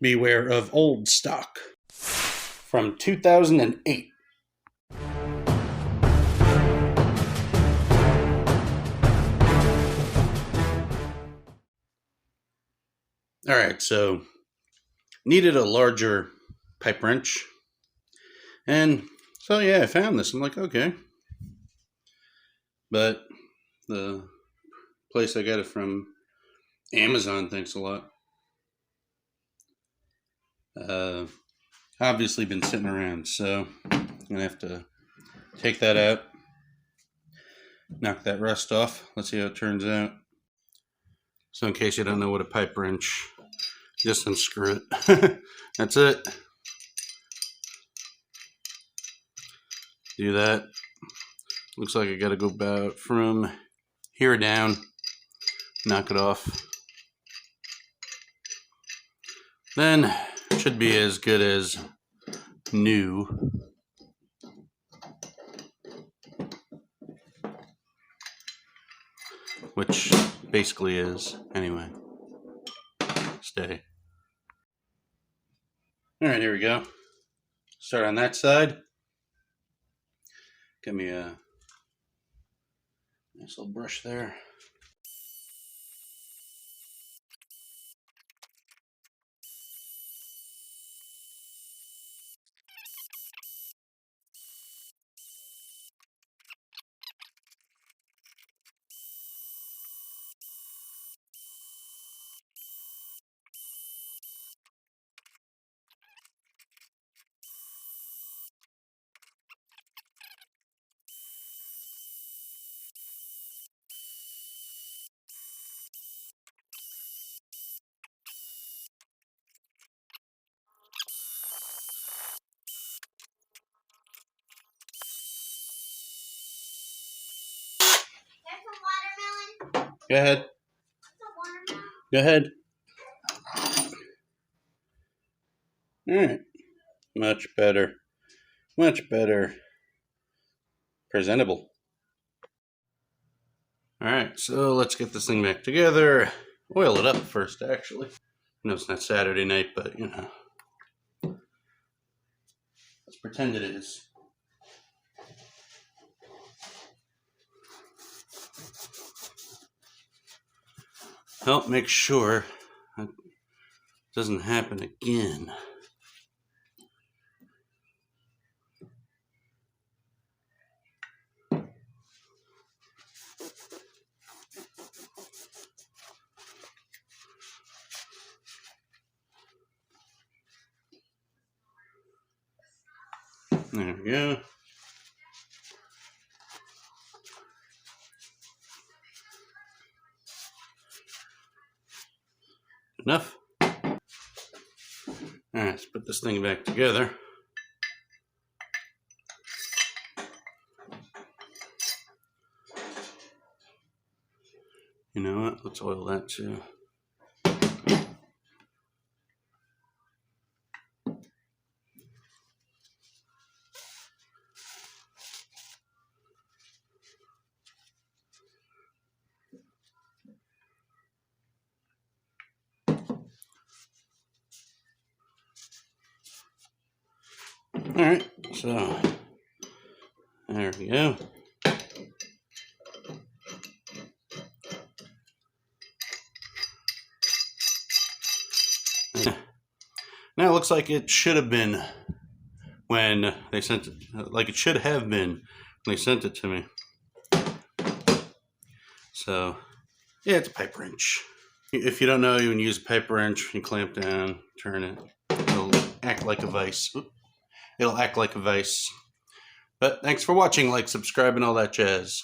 Beware of old stock. From 2008. Alright, so needed a larger pipe wrench. And so yeah, I found this. I'm like, okay. But the place I got it from, Amazon, thanks a lot. Obviously been sitting around, so I'm gonna have to take that out, knock that rust off. Let's see how it turns out. So in case you don't know what a pipe wrench, just unscrew it. That's it. Do that. Looks like I gotta go about from here down, knock it off. Then it should be as good as new. Which basically is, anyway. Stay. Alright, here we go. Start on that side. Give me a nice little brush there. Go ahead. Go ahead. Alright. Much better. Much better. Presentable. Alright, so let's get this thing back together. Oil it up first, actually. I know it's not Saturday night, but you know. Let's pretend it is. Help make sure that doesn't happen again. There we go. Enough. Alright, let's put this thing back together. You know what? Let's oil that too. Alright, so there we go. Now it looks like it should have been when they sent it, like it should have been when they sent it to me. So, yeah, it's a pipe wrench. If you don't know, you can use a pipe wrench, you clamp down, turn it, it'll act like a vise. It'll act like a vise. But thanks for watching, like, subscribe, and all that jazz.